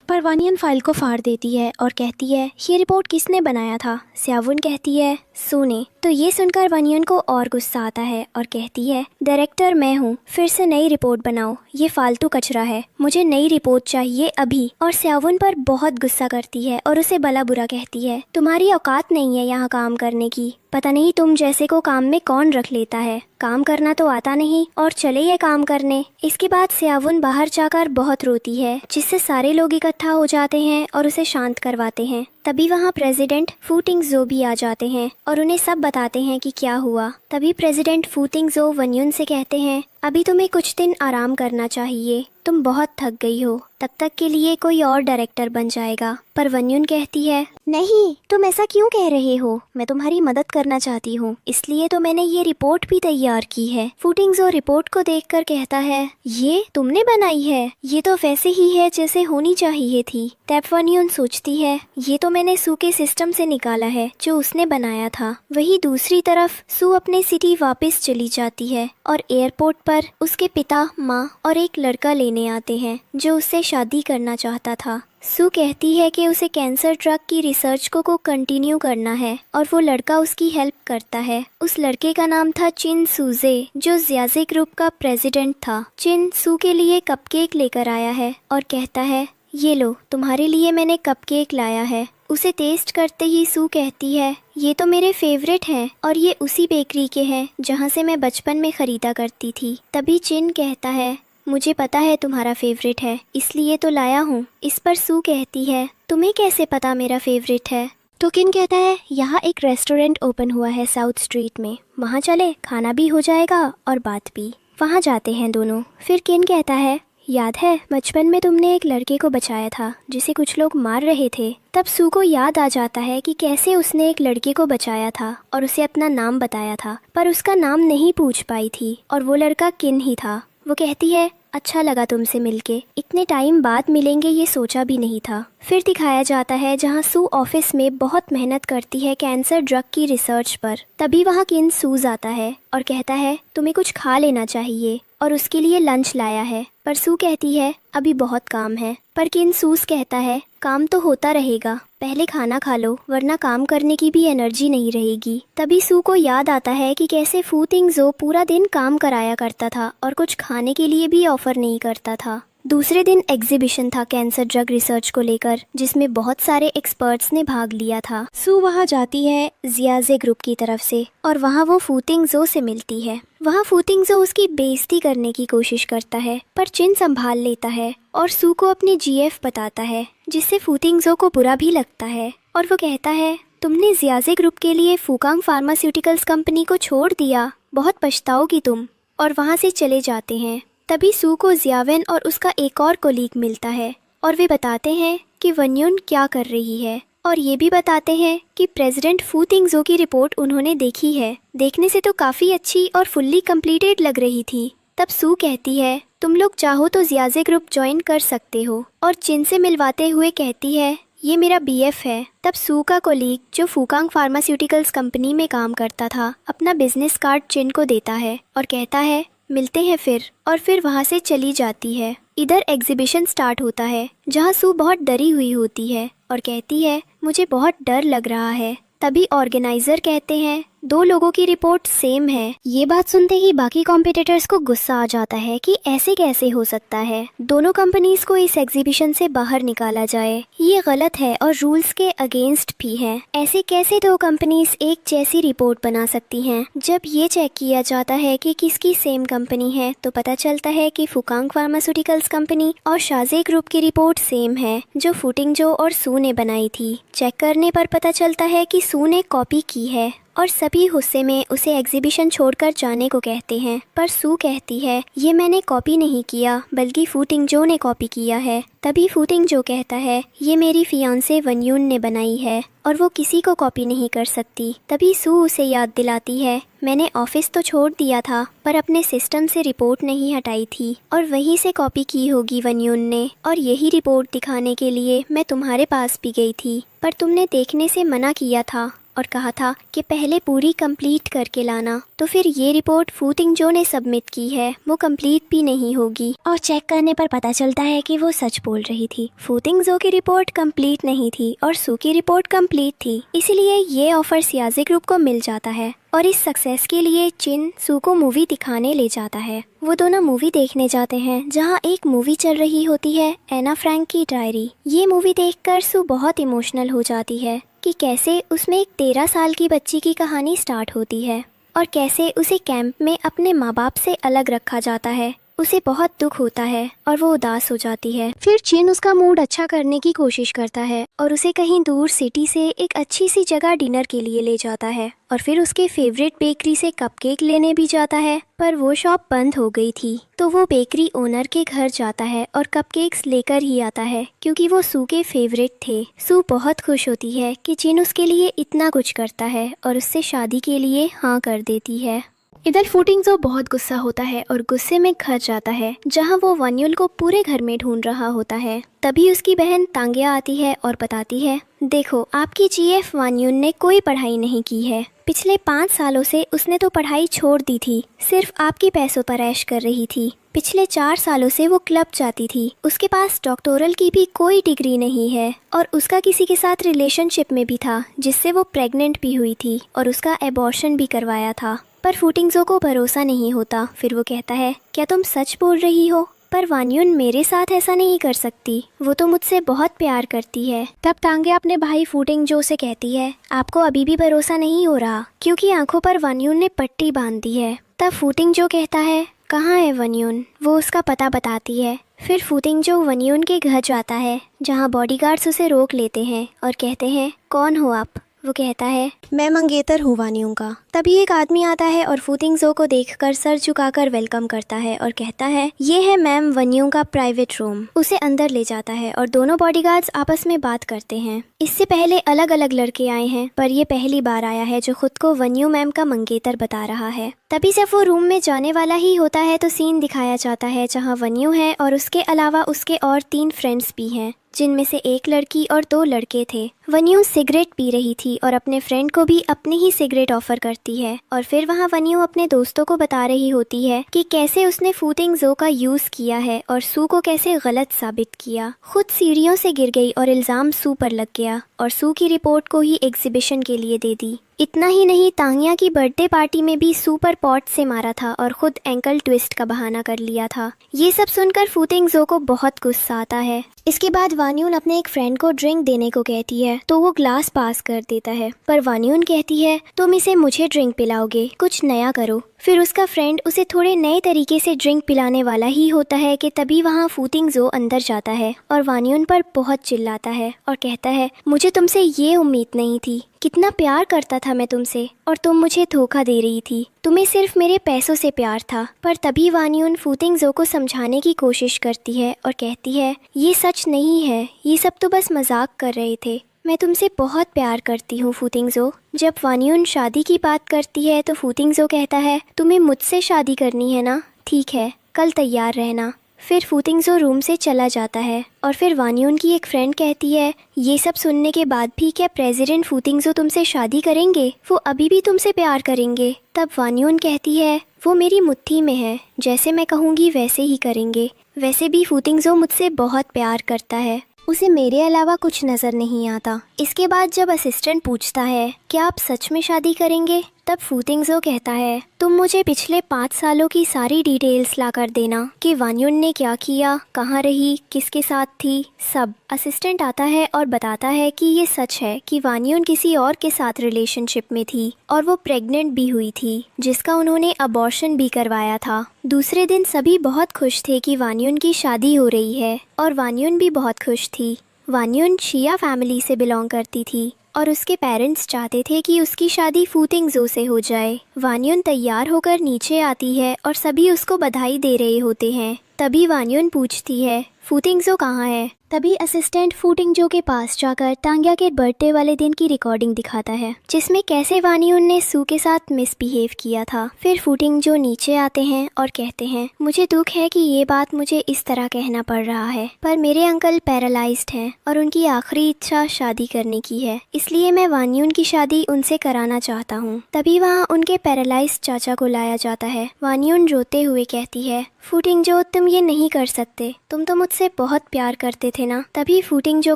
Speaker 1: पर वानियन फाइल को फाड़ देती है और कहती है, ये रिपोर्ट किसने बनाया था? स्यावुन कहती है, सू ने। तो ये सुनकर वानियन को और गुस्सा आता है और कहती है, डायरेक्टर मैं हूँ, फिर से नई रिपोर्ट बनाओ, ये फालतू कचरा है, मुझे नई रिपोर्ट चाहिए अभी। और स्यावुन पर बहुत गुस्सा करती है और उसे भला बुरा कहती है, तुम्हारी औकात नहीं है यहाँ काम करने की, पता नहीं तुम जैसे को काम में कौन रख लेता है, काम करना तो आता नहीं और चले ये काम करने। इसके बाद स्यावुन बाहर जाकर बहुत रोती है, जिससे सारे लोग इकट्ठा हो जाते हैं और उसे शांत करवाते हैं। तभी वहाँ प्रेसिडेंट फू टिंगजो भी आ जाते हैं और उन्हें सब बताते हैं कि क्या हुआ। तभी प्रेसिडेंट फू टिंगजो वन्युन से कहते हैं, अभी तुम्हें कुछ दिन आराम करना चाहिए, तुम बहुत थक गई हो, तब तक के लिए कोई और डायरेक्टर बन जाएगा। पर वन्युन कहती है, नहीं तुम ऐसा क्यों कह रहे हो, मैं तुम्हारी मदद करना चाहती हूँ, इसलिए तो मैंने ये रिपोर्ट भी तैयार की है। फू टिंगजो रिपोर्ट को देखकर कहता है, ये तुमने बनाई है, ये तो वैसे ही है जैसे होनी चाहिए थी। तब वन्युन सोचती है, ये तो मैंने सू के सिस्टम से निकाला है जो उसने बनाया था। वही दूसरी तरफ सू अपने सिटी वापस चली जाती है और एयरपोर्ट पर उसके पिता, माँ और एक लड़का लेने आते हैं जो उससे शादी करना चाहता था। सू कहती है कि उसे कैंसर ड्रग की रिसर्च को कंटिन्यू करना है और वो लड़का उसकी हेल्प करता है। उस लड़के का नाम था चिन सूजे, जो जियाजे ग्रुप का प्रेसिडेंट था। चिन सू के लिए कपकेक लेकर आया है और कहता है, ये लो तुम्हारे लिए मैंने कपकेक लाया है। उसे टेस्ट करते ही सू कहती है, ये तो मेरे फेवरेट हैं और ये उसी बेकरी के हैं जहाँ से मैं बचपन में खरीदा करती थी। तभी चिन कहता है, मुझे पता है तुम्हारा फेवरेट है, इसलिए तो लाया हूँ। इस पर सू कहती है, तुम्हें कैसे पता मेरा फेवरेट है? तो किन कहता है, यहाँ एक रेस्टोरेंट ओपन हुआ है साउथ स्ट्रीट में, वहाँ चले, खाना भी हो जाएगा और बात भी। वहाँ जाते हैं दोनों। फिर किन कहता है, याद है बचपन में तुमने एक लड़के को बचाया था जिसे कुछ लोग मार रहे थे? तब सू को याद आ जाता है कि कैसे उसने एक लड़के को बचाया था और उसे अपना नाम बताया था, पर उसका नाम नहीं पूछ पाई थी और वो लड़का किन ही था। वो कहती है, अच्छा लगा तुमसे मिलके, इतने टाइम बाद मिलेंगे ये सोचा भी नहीं था। फिर दिखाया जाता है जहाँ सू ऑफिस में बहुत मेहनत करती है कैंसर ड्रग की रिसर्च पर। तभी वहाँ किन सूज आता है और कहता है, तुम्हें कुछ खा लेना चाहिए और उसके लिए लंच लाया है। पर सू कहती है, अभी बहुत काम है। पर किन सूज कहता है, काम तो होता रहेगा, पहले खाना खा लो वरना काम करने की भी एनर्जी नहीं रहेगी। तभी सू को याद आता है कि कैसे फू टिंगजो पूरा दिन काम कराया करता था और कुछ खाने के लिए भी ऑफर नहीं करता था। दूसरे दिन एग्जीबिशन था कैंसर ड्रग रिसर्च को लेकर, जिसमें बहुत सारे एक्सपर्ट्स ने भाग लिया था। सू वहां जाती है जियाजे ग्रुप की तरफ से और वहां वो फू टिंगजो से मिलती है। वहां फू टिंगजो उसकी बेइज्जती करने की कोशिश करता है, पर चिन संभाल लेता है और सू को अपने जीएफ बताता है, जिससे फू टिंगजो को बुरा भी लगता है और वो कहता है, तुमने जियाजे ग्रुप के लिए फूकांग फार्मास्यूटिकल्स कंपनी को छोड़ दिया, बहुत पछताओगी तुम। और वहाँ से चले जाते हैं। तभी सू को जियावेन और उसका एक और कोलीग मिलता है और वे बताते हैं कि वन्युन क्या कर रही है और ये भी बताते हैं कि प्रेसिडेंट फू टिंगजो की रिपोर्ट उन्होंने देखी है, देखने से तो काफ़ी अच्छी और फुल्ली कंप्लीटेड लग रही थी। तब सू कहती है, तुम लोग चाहो तो जियाजे ग्रुप ज्वाइन कर सकते हो, और चिन से मिलवाते हुए कहती है, ये मेरा बीएफ है। तब सू का कोलीग जो फूकांग फार्मास्यूटिकल्स कंपनी में काम करता था अपना बिजनेस कार्ड चिन को देता है और कहता है, मिलते हैं फिर, और फिर वहाँ से चली जाती है। इधर एग्जीबिशन स्टार्ट होता है जहाँ सू बहुत डरी हुई होती है और कहती है, मुझे बहुत डर लग रहा है। तभी ऑर्गेनाइजर कहते हैं, दो लोगों की रिपोर्ट सेम है। ये बात सुनते ही बाकी कॉम्पिटिटर्स को गुस्सा आ जाता है कि ऐसे कैसे हो सकता है, दोनों कंपनीज को इस एग्जीबिशन से बाहर निकाला जाए, ये गलत है और रूल्स के अगेंस्ट भी है। ऐसे कैसे दो कंपनीज एक जैसी रिपोर्ट बना सकती हैं? जब ये चेक किया जाता है कि किसकी सेम कंपनी है तो पता चलता है कि फूकांग फार्मास्यूटिकल्स कंपनी और शाजे ग्रुप की रिपोर्ट सेम है जो फू टिंगजो और सू ने बनाई थी। चेक करने पर पता चलता है कि सू ने कॉपी की है और सभी गुस्से में उसे एग्जीबिशन छोड़कर जाने को कहते हैं। पर सू कहती है ये मैंने कॉपी नहीं किया बल्कि फू टिंगजो ने कॉपी किया है। तभी फू टिंगजो कहता है ये मेरी फियांसे वनयून ने बनाई है और वो किसी को कॉपी नहीं कर सकती। तभी सू उसे याद दिलाती है मैंने ऑफिस तो छोड़ दिया था पर अपने सिस्टम से रिपोर्ट नहीं हटाई थी और वहीं से कॉपी की होगी वनयून ने, और यही रिपोर्ट दिखाने के लिए मैं तुम्हारे पास भी गई थी पर तुमने देखने से मना किया था और कहा था कि पहले पूरी कंप्लीट करके लाना। तो फिर ये रिपोर्ट फू टिंगजो ने सबमिट की है, वो कंप्लीट भी नहीं होगी। और चेक करने पर पता चलता है कि वो सच बोल रही थी। फू टिंगजो की रिपोर्ट कंप्लीट नहीं थी और सू की रिपोर्ट कंप्लीट थी, इसीलिए ये ऑफर सियाजी ग्रुप को मिल जाता है और इस सक्सेस के लिए चिन सू को मूवी दिखाने ले जाता है। वो दोनों मूवी देखने जाते हैं जहाँ एक मूवी चल रही होती है एना फ्रैंक की डायरी। ये मूवी देखकर सू बहुत इमोशनल हो जाती है कि कैसे उसमें एक 13 साल की बच्ची की कहानी स्टार्ट होती है और कैसे उसे कैंप में अपने माँ बाप से अलग रखा जाता है। उसे बहुत दुख होता है और वो उदास हो जाती है। फिर चिन उसका मूड अच्छा करने की कोशिश करता है और उसे कहीं दूर सिटी से एक अच्छी सी जगह डिनर के लिए ले जाता है और फिर उसके फेवरेट बेकरी से कपकेक लेने भी जाता है, पर वो शॉप बंद हो गई थी। तो वो बेकरी ओनर के घर जाता है और कपकेक्स लेकर ही आता है क्योंकि वो सू के फेवरेट थे। सू बहुत खुश होती है कि चिन उसके लिए इतना कुछ करता है और उससे शादी के लिए हाँ कर देती है। इधर फू टिंगजो बहुत गुस्सा होता है और गुस्से में घर जाता है जहां वो वन्युल को पूरे घर में ढूंढ रहा होता है। तभी उसकी बहन तांग्या आती है और बताती है देखो आपकी जीएफ वन्युन ने कोई पढ़ाई नहीं की है। पिछले 5 सालों से उसने तो पढ़ाई छोड़ दी थी, सिर्फ आपकी पैसों पर ऐश कर रही थी। पिछले 4 सालों से वो क्लब जाती थी। उसके पास डॉक्टोरल की भी कोई डिग्री नहीं है और उसका किसी के साथ रिलेशनशिप में भी था जिससे वो प्रेग्नेंट भी हुई थी और उसका एबॉर्शन भी करवाया था। पर फू टिंगजो को भरोसा नहीं होता। फिर वो कहता है क्या तुम सच बोल रही हो? पर वन्युन मेरे साथ ऐसा नहीं कर सकती, वो तो मुझसे बहुत प्यार करती है। तब तांग्या अपने भाई फू टिंगजो से कहती है आपको अभी भी भरोसा नहीं हो रहा क्योंकि आंखों पर वन्युन ने पट्टी बांध दी है। तब फू टिंगजो कहता है कहाँ है वन्युन? वो उसका पता बताती है। फिर फू टिंगजो वन्युन के घर जाता है जहाँ बॉडीगार्ड्स उसे रोक लेते हैं और कहते हैं कौन हो आप? वो कहता है मैं मंगेतर हूँ वन्युन का। तभी एक आदमी आता है और फू टिंगजो को देखकर सर झुकाकर वेलकम करता है और कहता है ये है मैम वन्युन का प्राइवेट रूम। उसे अंदर ले जाता है और दोनों बॉडीगार्ड्स आपस में बात करते हैं। इससे पहले अलग अलग लड़के आए हैं पर ये पहली बार आया है जो खुद को वन्युन मैम का मंगेतर बता रहा है। तभी जब वो रूम में जाने वाला ही होता है तो सीन दिखाया जाता है जहाँ वन्युन है और उसके अलावा उसके और 3 फ्रेंड्स भी हैं जिनमें से एक लड़की और 2 लड़के थे। वन्युन सिगरेट पी रही थी और अपने फ्रेंड को भी अपनी ही सिगरेट ऑफर करती है और फिर वहाँ वन्युन अपने दोस्तों को बता रही होती है कि कैसे उसने फू टिंगजो का यूज किया है और सू को कैसे गलत साबित किया। खुद सीढ़ियों से गिर गई और इल्जाम सू पर लग गया और सू की रिपोर्ट को ही एग्जीबिशन के लिए दे दी। इतना ही नहीं तांग्या की बर्थडे पार्टी में भी सू पर पॉट से मारा था और खुद एंकल ट्विस्ट का बहाना कर लिया था। ये सब सुनकर फू टिंगजो को बहुत गुस्सा आता है। इसके बाद वन्युन अपने एक फ्रेंड को ड्रिंक देने को कहती है तो वो ग्लास पास कर देता है, पर वन्युन कहती है तुम इसे मुझे ड्रिंक पिलाओगे, कुछ नया करो। फिर उसका फ्रेंड उसे थोड़े नए तरीके से ड्रिंक पिलाने वाला ही होता है कि तभी वहाँ फू टिंगजो अंदर जाता है और वन्युन पर बहुत चिल्लाता है और कहता है मुझे तुमसे ये उम्मीद नहीं थी, कितना प्यार करता था मैं तुमसे और तुम मुझे धोखा दे रही थी, तुम्हें सिर्फ मेरे पैसों से प्यार था। पर तभी वन्युन फू टिंगजो को समझाने की कोशिश करती है और कहती है ये सच नहीं है, ये सब तो बस मजाक कर रहे थे, मैं तुमसे बहुत प्यार करती हूँ फू टिंगजो। जब वन्युन शादी की बात करती है तो फू टिंगजो कहता है तुम्हें मुझसे शादी करनी है ना, ठीक है कल तैयार रहना। फिर फू टिंगजो रूम से चला जाता है और फिर वन्युन की एक फ्रेंड कहती है ये सब सुनने के बाद भी क्या प्रेसिडेंट फू टिंगजो तुमसे शादी करेंगे, वो अभी भी तुमसे प्यार करेंगे? तब वन्युन कहती है वो मेरी मुट्ठी में है, जैसे मैं कहूँगी वैसे ही करेंगे। वैसे भी फू टिंगजो मुझसे बहुत प्यार करता है, उसे मेरे अलावा कुछ नजर नहीं आता। इसके बाद जब असिस्टेंट पूछता है क्या आप सच में शादी करेंगे, तब फू टिंगजो कहता है तुम मुझे पिछले 5 सालों की सारी डिटेल्स ला कर देना कि वन्युन ने क्या किया, कहाँ रही, किसके साथ थी, सब। असिस्टेंट आता है और बताता है कि ये सच है कि वन्युन किसी और के साथ रिलेशनशिप में थी और वो प्रेग्नेंट भी हुई थी जिसका उन्होंने अबॉर्शन भी करवाया था। दूसरे दिन सभी बहुत खुश थे कि वन्युन की शादी हो रही है और वन्युन भी बहुत खुश थी। वन्युन शिया फैमिली से बिलोंग करती थी और उसके पेरेंट्स चाहते थे कि उसकी शादी फूतिंगजो से हो जाए। वानयुन तैयार होकर नीचे आती है और सभी उसको बधाई दे रहे होते हैं। तभी वानयुन पूछती है फूतिंगजो कहाँ है। तभी असिस्टेंट फूतिंगजो के पास जाकर तांग्या के बर्थडे वाले दिन की रिकॉर्डिंग दिखाता है, जिसमें कैसे वानयुन ने सू के साथ मिसबिहेव किया था। फिर फूतिंगजो नीचे आते हैं और कहते हैं मुझे दुख है कि ये बात मुझे इस तरह कहना पड़ रहा है, पर मेरे अंकल पैरालाइज्ड हैं और उनकी आखिरी इच्छा शादी करने की है, इसलिए मैं वानयुन की शादी उनसे कराना चाहता हूँ। तभी वहाँ उनके पैरालाइज्ड चाचा को लाया जाता है। वानयुन रोते हुए कहती है फूतिंगजो तुम ये नहीं कर सकते, तुम तो मुझसे बहुत प्यार करते थे ना। तभी फूतिंगजो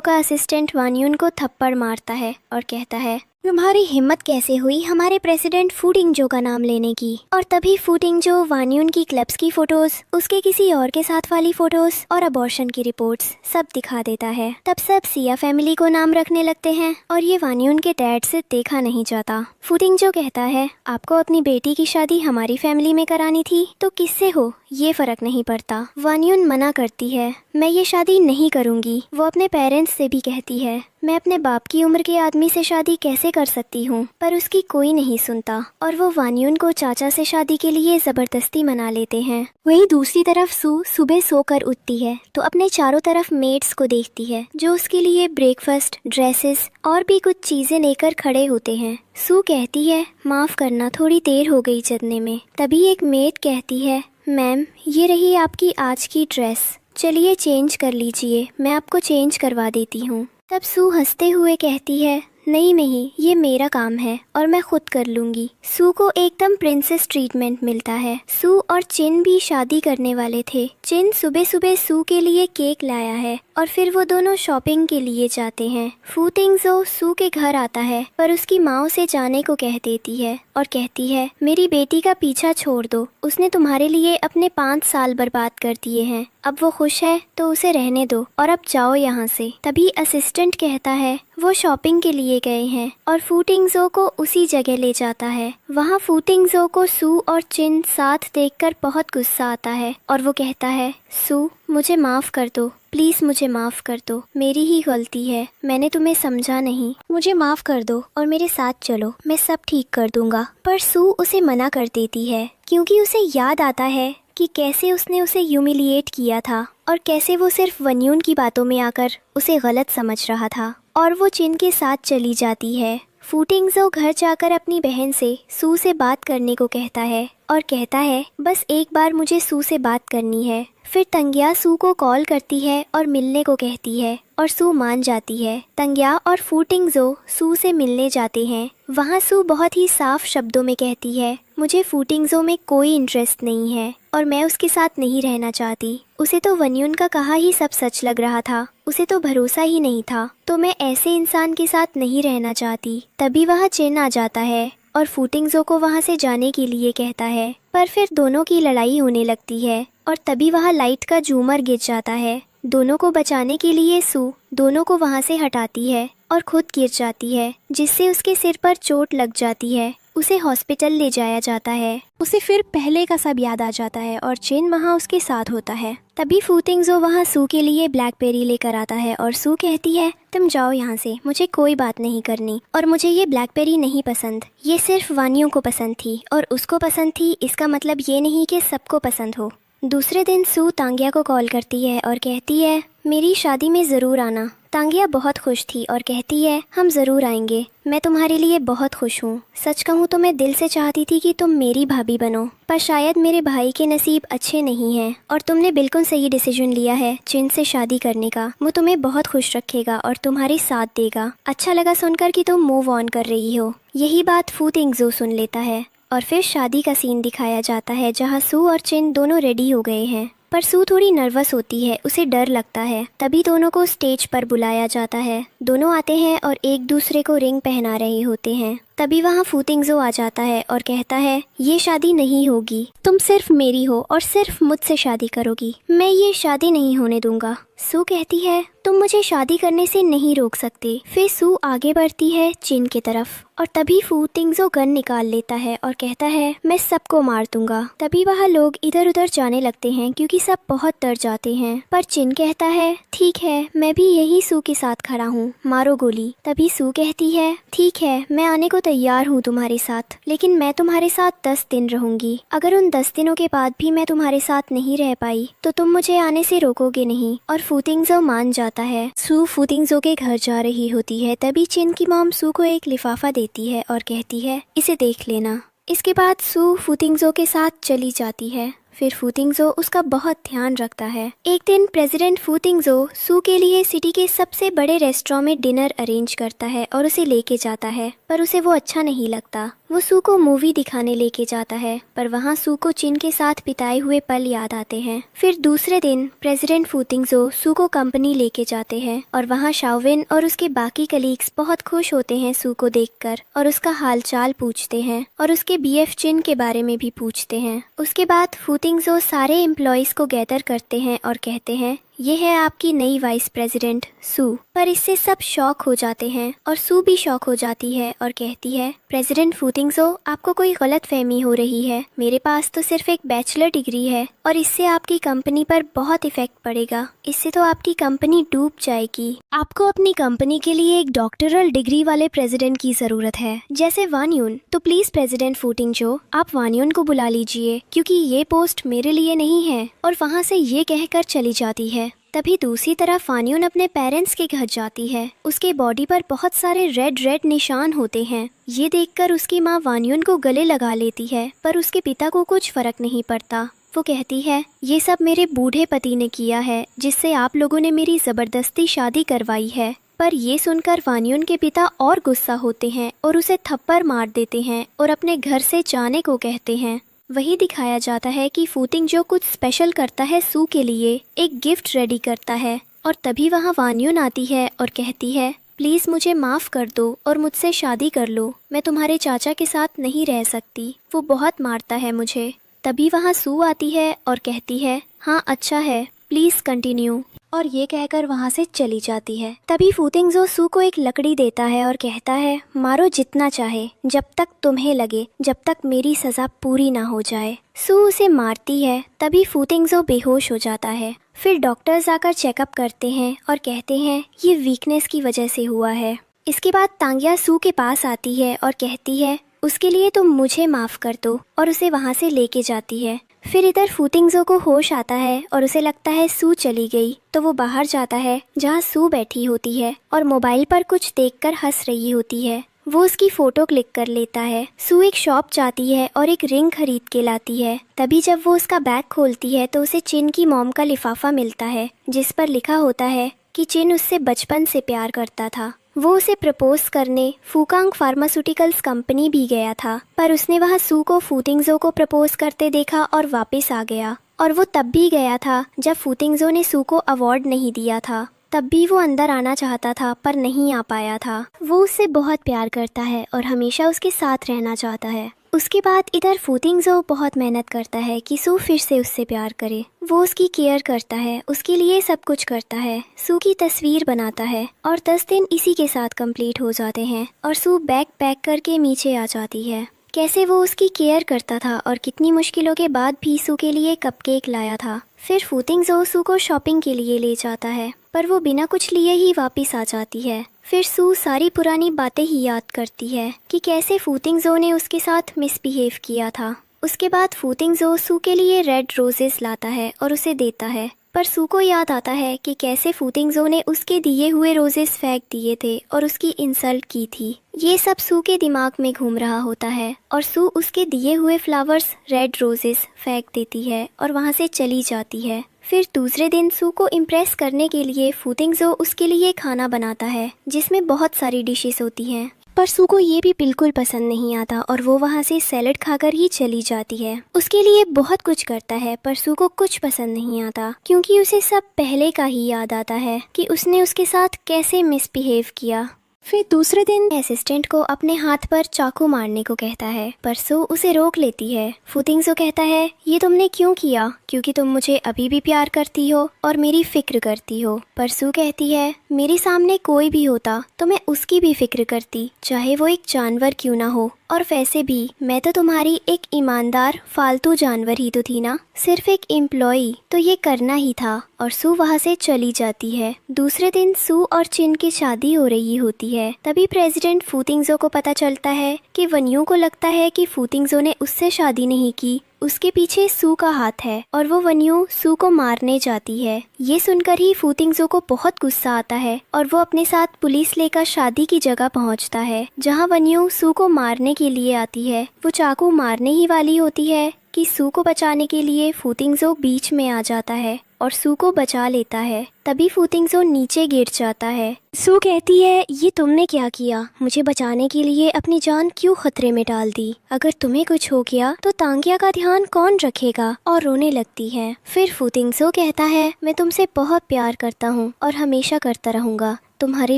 Speaker 1: का असिस्टेंट वानयुन को थप्पड़ मारता है और कहता है तुम्हारी हिम्मत कैसे हुई हमारे प्रेसिडेंट फूतिंगजो का नाम लेने की। और तभी फूतिंगजो वानयुन की क्लब्स की फोटोज, उसके किसी और के साथ वाली फोटोज और अबॉर्शन की रिपोर्ट्स सब दिखा देता है। तब सब सिया फैमिली को नाम रखने लगते हैं और ये वानयुन के डैड से देखा नहीं जाता। फूतिंगजो कहता है आपको अपनी बेटी की शादी हमारी फैमिली में करानी थी तो किससे हो ये फर्क नहीं पड़ता। वानयुन मना करती है मैं ये शादी नहीं करूंगी। वो अपने पेरेंट्स से भी कहती है मैं अपने बाप की उम्र के आदमी से शादी कैसे कर सकती हूँ, पर उसकी कोई नहीं सुनता और वो वानयुन को चाचा से शादी के लिए जबरदस्ती मना लेते हैं। वहीं दूसरी तरफ सू सुबह सोकर उठती है तो अपने चारों तरफ मेड्स को देखती है जो उसके लिए ब्रेकफास्ट, ड्रेसेस और भी कुछ चीजें लेकर खड़े होते हैं। सू कहती है माफ करना थोड़ी देर हो गई जगने में। तभी एक मेड कहती है मैम ये रही आपकी आज की ड्रेस, चलिए चेंज कर लीजिए, मैं आपको चेंज करवा देती हूँ। तब सू हंसते हुए कहती है नहीं नहीं ये मेरा काम है और मैं खुद कर लूंगी। सू को एकदम प्रिंसेस ट्रीटमेंट मिलता है। सू और चिन भी शादी करने वाले थे। चिन सुबह सुबह सू के लिए केक लाया है और फिर वो दोनों शॉपिंग के लिए जाते हैं। फूतिंगजो सू के घर आता है पर उसकी माँ उसे जाने को कह देती है और कहती है मेरी बेटी का पीछा छोड़ दो, उसने तुम्हारे लिए अपने 5 साल बर्बाद कर दिए हैं, अब वो खुश है तो उसे रहने दो और अब जाओ यहाँ से। तभी असिस्टेंट कहता है वो शॉपिंग के लिए गए हैं और फूतिंगजो को उसी जगह ले जाता है। वहाँ फूतिंगजो को सू और चिन साथ देखकर बहुत गुस्सा आता है और वो कहता है सू मुझे माफ कर दो, प्लीज मुझे माफ कर दो, मेरी ही गलती है, मैंने तुम्हें समझा नहीं, मुझे माफ कर दो और मेरे साथ चलो, मैं सब ठीक कर दूंगा। पर सू उसे मना कर देती है क्योंकि उसे याद आता है कि कैसे उसने उसे ह्यूमिलिएट किया था और कैसे वो सिर्फ वानयुन की बातों में आकर उसे गलत समझ रहा था। और वो चिन के साथ चली जाती है। फूतिंगजो घर जाकर अपनी बहन से सू से बात करने को कहता है और कहता है बस एक बार मुझे सू से बात करनी है। फिर तंग्या सू को कॉल करती है और मिलने को कहती है और सू मान जाती है। तंग्या और फूतिंगजो सू से मिलने जाते हैं। वहाँ सू बहुत ही साफ शब्दों में कहती है मुझे फूतिंगजो में कोई इंटरेस्ट नहीं है और मैं उसके साथ नहीं रहना चाहती। उसे तो वानयुन का कहा ही सब सच लग रहा था, उसे तो भरोसा ही नहीं था, तो मैं ऐसे इंसान के साथ नहीं रहना चाहती। तभी वहाँ चिन आ जाता है और फूतिंगजो को वहाँ से जाने के लिए कहता है, पर फिर दोनों की लड़ाई होने लगती है और तभी वहाँ लाइट का झूमर गिर जाता है। दोनों को बचाने के लिए सू दोनों को वहाँ से हटाती है और खुद गिर जाती है, जिससे उसके सिर पर चोट लग जाती है। उसे हॉस्पिटल ले जाया जाता है। उसे फिर पहले का सब याद आ जाता है और चिन वहाँ उसके साथ होता है। तभी फूतिंगजो वहाँ सू के लिए ब्लैकबेरी लेकर आता है और सू कहती है तुम जाओ यहाँ से, मुझे कोई बात नहीं करनी और मुझे ये ब्लैकबेरी नहीं पसंद, ये सिर्फ वानियों को पसंद थी और उसको पसंद थी, इसका मतलब ये नहीं कि सबको पसंद हो। दूसरे दिन सू तांग्या को कॉल करती है और कहती है मेरी शादी में ज़रूर आना। तांग्या बहुत खुश थी और कहती है हम ज़रूर आएंगे, मैं तुम्हारे लिए बहुत खुश हूँ। सच कहूँ तो मैं दिल से चाहती थी कि तुम मेरी भाभी बनो, पर शायद मेरे भाई के नसीब अच्छे नहीं हैं और तुमने बिल्कुल सही डिसीजन लिया है चिन से शादी करने का। वो तुम्हें बहुत खुश रखेगा और तुम्हारी साथ देगा। अच्छा लगा सुनकर कि तुम मूव ऑन कर रही हो। यही बात फूतिंगजो सुन लेता है और फिर शादी का सीन दिखाया जाता है जहाँ सू और चिन दोनों रेडी हो गए हैं, पर सू थोड़ी नर्वस होती है, उसे डर लगता है। तभी दोनों को स्टेज पर बुलाया जाता है। दोनों आते हैं और एक दूसरे को रिंग पहना रहे होते हैं तभी वहाँ फूतिंगजो आ जाता है और कहता है ये शादी नहीं होगी, तुम सिर्फ मेरी हो और सिर्फ मुझसे शादी करोगी, मैं ये शादी नहीं होने दूंगा। सू कहती है तुम मुझे शादी करने से नहीं रोक सकते। फिर सू आगे बढ़ती है चिन की तरफ और तभी फूतिंगजो गन निकाल लेता है और कहता है मैं सबको मार दूंगा। तभी वह लोग इधर उधर जाने लगते हैं क्योंकि सब बहुत डर जाते हैं, पर चिन कहता है ठीक है मैं भी यही सू के साथ खड़ा हूँ, मारो गोली। तभी सू कहती है ठीक है मैं आने को तैयार हूँ तुम्हारे साथ, लेकिन मैं तुम्हारे साथ 10 दिन रहूंगी। अगर उन 10 दिनों के बाद भी मैं तुम्हारे साथ नहीं रह पाई तो तुम मुझे आने से रोकोगे नहीं। और फूतिंगजो मान जाता है। सू फूतिंगजो के घर जा रही होती है तभी चिन की मॉम सू को एक लिफाफा देती है और कहती है इसे देख लेना। इसके बाद सू फूतिंगजो के साथ चली जाती है। फिर फूतिंगजो उसका बहुत ध्यान रखता है। एक दिन प्रेसिडेंट फूतिंगजो सू के लिए सिटी के सबसे बड़े रेस्टोरेंट में डिनर अरेंज करता है और उसे लेके जाता है, पर उसे वो अच्छा नहीं लगता। वो सू को मूवी दिखाने लेके जाता है, पर वहाँ सू को चिन के साथ बिताए हुए पल याद आते हैं। फिर दूसरे दिन प्रेसिडेंट फूतिंगजो सू को कंपनी लेके जाते हैं और वहाँ शाओविन और उसके बाकी कलीग्स बहुत खुश होते हैं सू को देखकर और उसका हालचाल पूछते हैं और उसके बीएफ चिन के बारे में भी पूछते हैं। उसके बाद फूतिंगजो सारे एम्प्लॉयज को गैदर करते हैं और कहते हैं ये है आपकी नई वाइस प्रेसिडेंट सू। पर इससे सब शॉक हो जाते हैं और सू भी शॉक हो जाती है और कहती है प्रेसिडेंट फूतिंगजो आपको कोई गलत फहमी हो रही है, मेरे पास तो सिर्फ एक बैचलर डिग्री है और इससे आपकी कंपनी पर बहुत इफेक्ट पड़ेगा, इससे तो आपकी कंपनी डूब जाएगी। आपको अपनी कंपनी के लिए एक डॉक्टरल डिग्री वाले प्रेसिडेंट की जरूरत है जैसे वान यून। तो प्लीज प्रेसिडेंट फूतिंगजो आप वान यून को बुला लीजिए क्योंकि ये पोस्ट मेरे लिए नहीं है। और वहाँ से ये कहकर चली जाती है। तभी दूसरी तरफ वान यून अपने पेरेंट्स के घर जाती है। उसके बॉडी पर बहुत सारे रेड निशान होते हैं। ये देखकर उसकी माँ वान यून को गले लगा लेती है, पर उसके पिता को कुछ फर्क नहीं पड़ता। वो कहती है ये सब मेरे बूढ़े पति ने किया है जिससे आप लोगों ने मेरी जबरदस्ती शादी करवाई है। पर ये सुनकर वान यून के पिता और गुस्सा होते हैं और उसे थप्पड़ मार देते हैं और अपने घर से जाने को कहते हैं। वही दिखाया जाता है कि फूतिंगजो कुछ स्पेशल करता है सू के लिए, एक गिफ्ट रेडी करता है और तभी वहाँ वान यून आती है और कहती है प्लीज़ मुझे माफ़ कर दो और मुझसे शादी कर लो, मैं तुम्हारे चाचा के साथ नहीं रह सकती, वो बहुत मारता है मुझे। तभी वहाँ सू आती है और कहती है हाँ अच्छा है प्लीज़ कंटिन्यू, और ये कहकर वहाँ से चली जाती है। तभी फूतिंगजो सू को एक लकड़ी देता है और कहता है मारो जितना चाहे, जब तक तुम्हें लगे, जब तक मेरी सजा पूरी ना हो जाए। सू उसे मारती है। तभी फूतिंगजो बेहोश हो जाता है। फिर डॉक्टर्स आकर चेकअप करते हैं और कहते हैं ये वीकनेस की वजह से हुआ है। इसके बाद तांग्या सू के पास आती है और कहती है उसके लिए तुम मुझे माफ़ कर दो, और उसे वहाँ से लेके जाती है। फिर इधर फूतिंगजो को होश आता है और उसे लगता है सू चली गई, तो वो बाहर जाता है जहाँ सू बैठी होती है और मोबाइल पर कुछ देखकर हंस रही होती है। वो उसकी फोटो क्लिक कर लेता है। सू एक शॉप जाती है और एक रिंग खरीद के लाती है। तभी जब वो उसका बैग खोलती है तो उसे चिन की मॉम का लिफाफा मिलता है जिस पर लिखा होता है कि चिन उससे बचपन से प्यार करता था। वो उसे प्रपोज करने फूकांग फार्मास्यूटिकल्स कंपनी भी गया था, पर उसने वहाँ सू को फूतिंगजो को प्रपोज करते देखा और वापस आ गया। और वो तब भी गया था जब फूतिंगजो ने सू को अवार्ड नहीं दिया था। तब भी वो अंदर आना चाहता था पर नहीं आ पाया था। वो उससे बहुत प्यार करता है और हमेशा उसके साथ रहना चाहता है। उसके बाद इधर फूतिंगजो बहुत मेहनत करता है कि सू फिर से उससे प्यार करे। वो उसकी केयर करता है, उसके लिए सब कुछ करता है, सू की तस्वीर बनाता है और 10 दिन इसी के साथ कंप्लीट हो जाते हैं और सू बैग पैक करके नीचे आ जाती है। कैसे वो उसकी केयर करता था और कितनी मुश्किलों के बाद भी सू के लिए कपकेक लाया था। फिर फूतिंगजो सू को शॉपिंग के लिए ले जाता है, पर वो बिना कुछ लिए ही वापस आ जाती है। फिर सू सारी पुरानी बातें ही याद करती है कि कैसे फूतिंगजो ने उसके साथ मिसबिहेव किया था। उसके बाद फूतिंगजो सू के लिए रेड रोजेस लाता है और उसे देता है, पर सू को याद आता है कि कैसे फूतिंगजो ने उसके दिए हुए रोजेस फेंक दिए थे और उसकी इंसल्ट की थी। ये सब सू के दिमाग में घूम रहा होता है और सू उसके दिए हुए फ्लावर्स रेड रोजेस फेंक देती है और वहाँ से चली जाती है। फिर दूसरे दिन सू को इम्प्रेस करने के लिए फूतिंगजो उसके लिए खाना बनाता है जिसमें बहुत सारी डिशेस होती हैं, पर सू को ये भी बिल्कुल पसंद नहीं आता और वो वहाँ से सैलेड खाकर ही चली जाती है। उसके लिए बहुत कुछ करता है पर सू को कुछ पसंद नहीं आता क्योंकि उसे सब पहले का ही याद आता है कि उसने उसके साथ कैसे मिसबिहेव किया। फिर दूसरे दिन असिस्टेंट को अपने हाथ पर चाकू मारने को कहता है, पर सू उसे रोक लेती है। फूतिंगसो कहता है, ये तुमने क्यों किया? क्योंकि तुम मुझे अभी भी प्यार करती हो और मेरी फिक्र करती हो। पर सू कहती है, मेरे सामने कोई भी होता तो मैं उसकी भी फिक्र करती, चाहे वो एक जानवर क्यों ना हो। और वैसे भी मैं तो तुम्हारी एक ईमानदार फालतू जानवर ही तो थी ना, सिर्फ एक एम्प्लॉई, तो ये करना ही था। और सू वहाँ से चली जाती है। दूसरे दिन सू और चिन की शादी हो रही होती है। तभी प्रेसिडेंट फूतिंगसो को पता चलता है कि वन्यू को लगता है कि फूतिंगसो ने उससे शादी नहीं की, उसके पीछे सू का हाथ है और वो वन्यू सू को मारने जाती है। ये सुनकर ही फूतिंगसो को बहुत गुस्सा आता है और वो अपने साथ पुलिस लेकर शादी की जगह पहुंचता है, जहां वन्यू सू को मारने के लिए आती है। वो चाकू मारने ही वाली होती है कि सू को बचाने के लिए फूतिंगसो बीच में आ जाता है और सू को बचा लेता है। तभी फूतिंगसो नीचे गिर जाता है। सू कहती है, ये तुमने क्या किया? मुझे बचाने के लिए अपनी जान क्यों खतरे में डाल दी? अगर तुम्हें कुछ हो गया तो तांगिया का ध्यान कौन रखेगा? और रोने लगती है। फिर फूतिंगसो कहता है, मैं तुमसे बहुत प्यार करता हूँ और हमेशा करता रहूँगा। तुम्हारे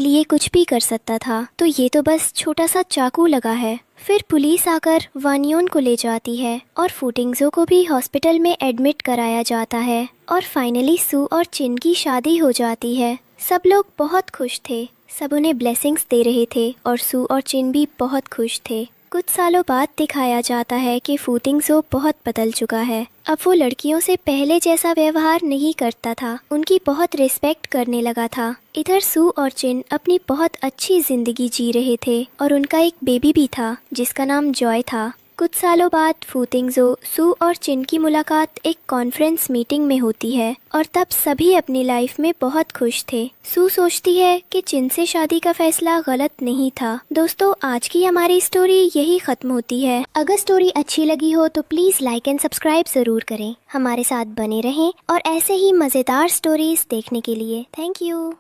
Speaker 1: लिए कुछ भी कर सकता था, तो ये तो बस छोटा सा चाकू लगा है। फिर पुलिस आकर वानियोन को ले जाती है और फूतिंगसो को भी हॉस्पिटल में एडमिट कराया जाता है। और फाइनली सू और चिन की शादी हो जाती है। सब लोग बहुत खुश थे, सब उन्हें ब्लेसिंग्स दे रहे थे और सू और चिन भी बहुत खुश थे। कुछ सालों बाद दिखाया जाता है कि फूतिंगसो बहुत बदल चुका है। अब वो लड़कियों से पहले जैसा व्यवहार नहीं करता था, उनकी बहुत रिस्पेक्ट करने लगा था। इधर सू और चिन अपनी बहुत अच्छी जिंदगी जी रहे थे और उनका एक बेबी भी था जिसका नाम जॉय था। कुछ सालों बाद फूतिंगसो, सू और चिन की मुलाकात एक कॉन्फ्रेंस मीटिंग में होती है और तब सभी अपनी लाइफ में बहुत खुश थे। सू सोचती है कि चिन से शादी का फैसला गलत नहीं था। दोस्तों, आज की हमारी स्टोरी यही खत्म होती है। अगर स्टोरी अच्छी लगी हो तो प्लीज लाइक एंड सब्सक्राइब जरूर करें। हमारे साथ बने रहें और ऐसे ही मजेदार स्टोरीज देखने के लिए थैंक यू।